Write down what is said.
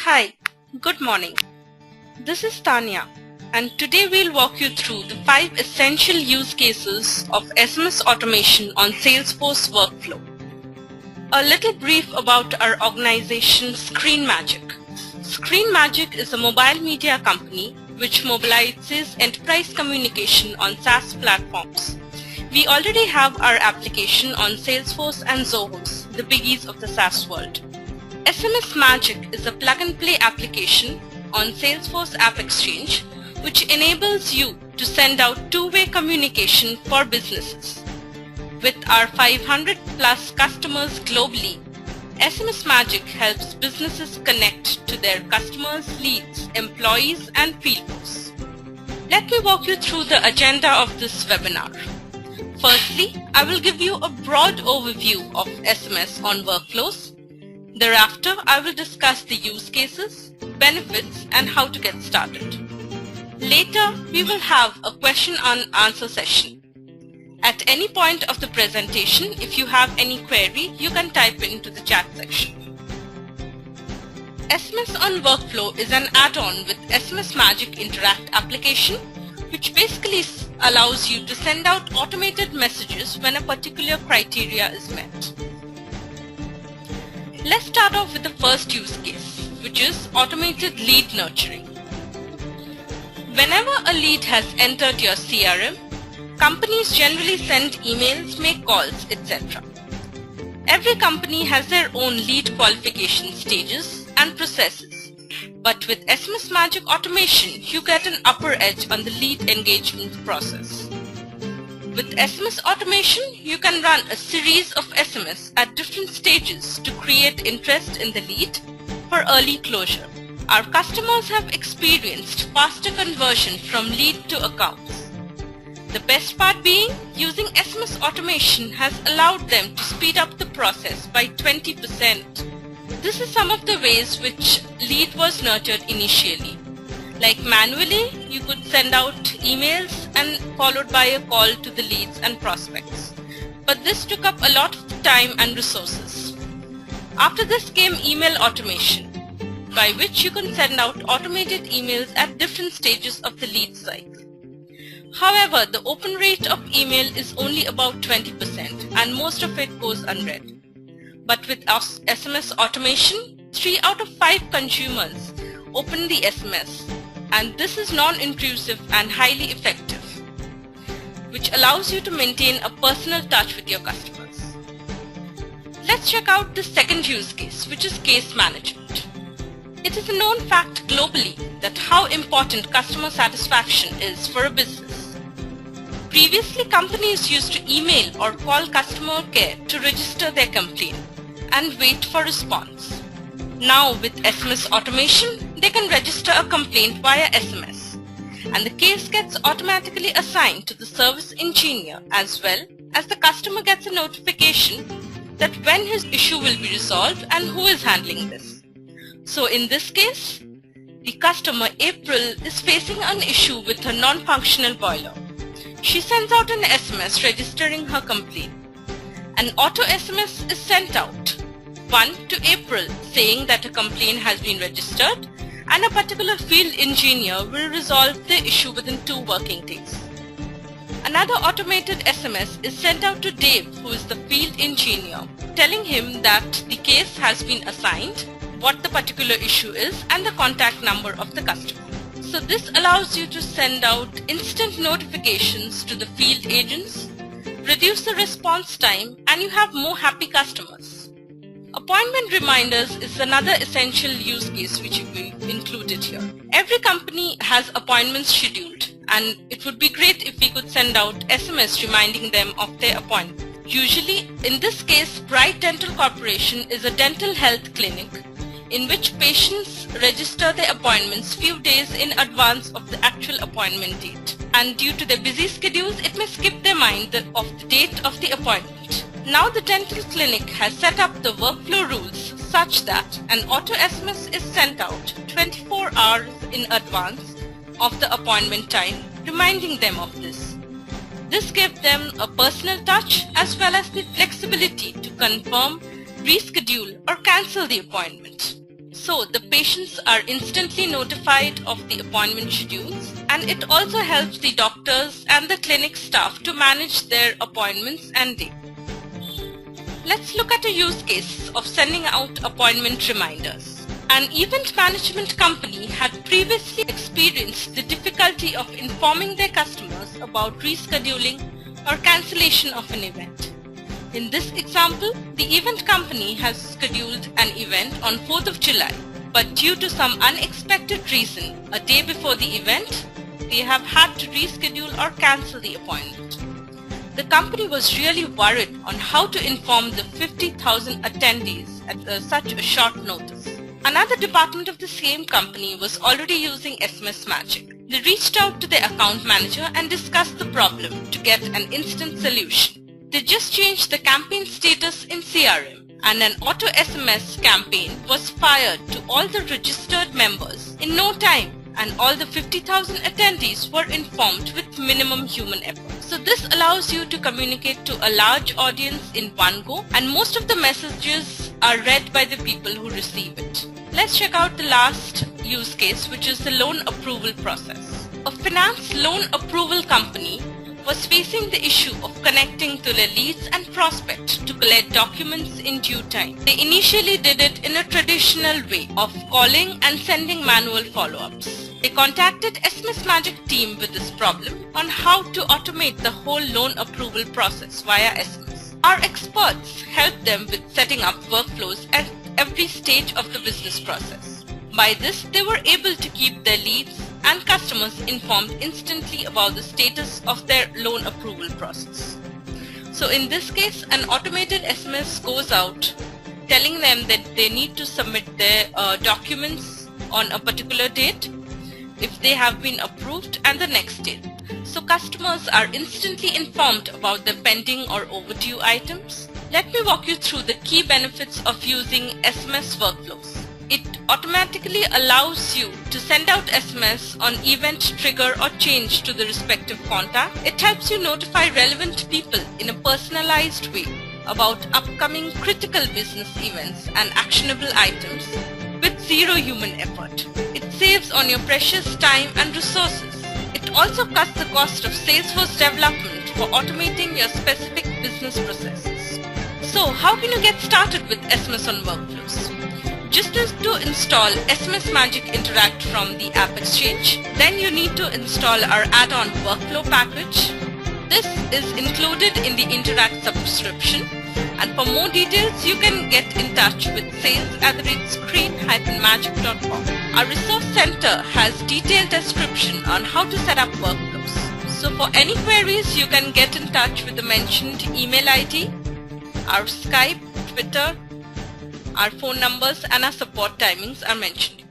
Hi, good morning. This is Tanya, and today we'll walk you through the 5 essential use cases of SMS automation on Salesforce workflow. A little brief about our organization ScreenMagic. ScreenMagic is a mobile media company which mobilizes enterprise communication on SaaS platforms. We already have our application on Salesforce and Zohos, the biggies of the SaaS world. SMS Magic is a plug-and-play application on Salesforce AppExchange which enables you to send out two-way communication for businesses. With our 500 plus customers globally, SMS Magic helps businesses connect to their customers, leads, employees, and field force. Let me walk you through the agenda of this webinar. Firstly, I will give you a broad overview of SMS on workflows. Thereafter, I will discuss the use cases, benefits, and how to get started. Later, we will have a question and answer session. At any point of the presentation, if you have any query, you can type into the chat section. SMS on Workflow is an add-on with SMS Magic Interact application, which basically allows you to send out automated messages when a particular criteria is met. Let's start off with the first use case, which is automated lead nurturing. Whenever a lead has entered your CRM, companies generally send emails, make calls, etc. Every company has their own lead qualification stages and processes, but with SMS Magic Automation, you get an upper edge on the lead engagement process. With SMS automation, you can run a series of SMS at different stages to create interest in the lead for early closure. Our customers have experienced faster conversion from lead to accounts. The best part being, using SMS automation has allowed them to speed up the process by 20%. This is some of the ways which lead was nurtured initially. Like manually, you could send out emails and followed by a call to the leads and prospects. But this took up a lot of time and resources. After this came email automation, by which you can send out automated emails at different stages of the lead cycle. However, the open rate of email is only about 20% and most of it goes unread. But with SMS automation, 3 out of 5 consumers open the SMS, and this is non-intrusive and highly effective, which allows you to maintain a personal touch with your customers. Let's check out the second use case, which is case management. It is a known fact globally that how important customer satisfaction is for a business. Previously, companies used to email or call customer care to register their complaint and wait for response. Now with SMS automation, they can register a complaint via SMS, and the case gets automatically assigned to the service engineer as well as the customer gets a notification that when his issue will be resolved and who is handling this. So in this case, the customer April is facing an issue with her non-functional boiler. She sends out an SMS registering her complaint. An auto SMS is sent out, one to April saying that a complaint has been registered and a particular field engineer will resolve the issue within 2 working days. Another automated SMS is sent out to Dave, who is the field engineer, telling him that the case has been assigned, what the particular issue is, and the contact number of the customer. So this allows you to send out instant notifications to the field agents, reduce the response time, and you have more happy customers. Appointment reminders is another essential use case which we included here. Every company has appointments scheduled, and it would be great if we could send out SMS reminding them of their appointment. Usually, in this case, Bright Dental Corporation is a dental health clinic in which patients register their appointments few days in advance of the actual appointment date. And due to their busy schedules, it may skip their mind of the date of the appointment. Now the dental clinic has set up the workflow rules such that an auto SMS is sent out 24 hours in advance of the appointment time, reminding them of this. This gives them a personal touch as well as the flexibility to confirm, reschedule or cancel the appointment. So the patients are instantly notified of the appointment schedules, and it also helps the doctors and the clinic staff to manage their appointments and day. Let's look at a use case of sending out appointment reminders. An event management company had previously experienced the difficulty of informing their customers about rescheduling or cancellation of an event. In this example, the event company has scheduled an event on 4th of July, but due to some unexpected reason, a day before the event, they have had to reschedule or cancel the appointment. The company was really worried on how to inform the 50,000 attendees at such a short notice. Another department of the same company was already using SMS Magic. They reached out to their account manager and discussed the problem to get an instant solution. They just changed the campaign status in CRM, and an auto SMS campaign was fired to all the registered members in no time, and all the 50,000 attendees were informed with minimum human effort. So this allows you to communicate to a large audience in one go, and most of the messages are read by the people who receive it. Let's check out the last use case, which is the loan approval process. A finance loan approval company was facing the issue of connecting to their leads and prospects to collect documents in due time. They initially did it in a traditional way of calling and sending manual follow-ups. They contacted SMS Magic team with this problem on how to automate the whole loan approval process via SMS. Our experts helped them with setting up workflows at every stage of the business process. By this, they were able to keep their leads and customers informed instantly about the status of their loan approval process. So in this case, an automated SMS goes out telling them that they need to submit their documents on a particular date, if they have been approved, and the next date. So customers are instantly informed about the pending or overdue items. Let me walk you through the key benefits of using SMS workflows. It automatically allows you to send out SMS on event trigger or change to the respective contact. It helps you notify relevant people in a personalized way about upcoming critical business events and actionable items with zero human effort. It saves on your precious time and resources. It also cuts the cost of Salesforce development for automating your specific business processes. So how can you get started with SMS on workflows? Just to install SMS Magic Interact from the AppExchange, then you need to install our add-on workflow package. This is included in the Interact subscription, and for more details you can get in touch with sales@screen-magic.com. Our resource center has detailed description on how to set up workflows. So for any queries you can get in touch with the mentioned email ID, our Skype, Twitter, our phone numbers and our support timings are mentioned.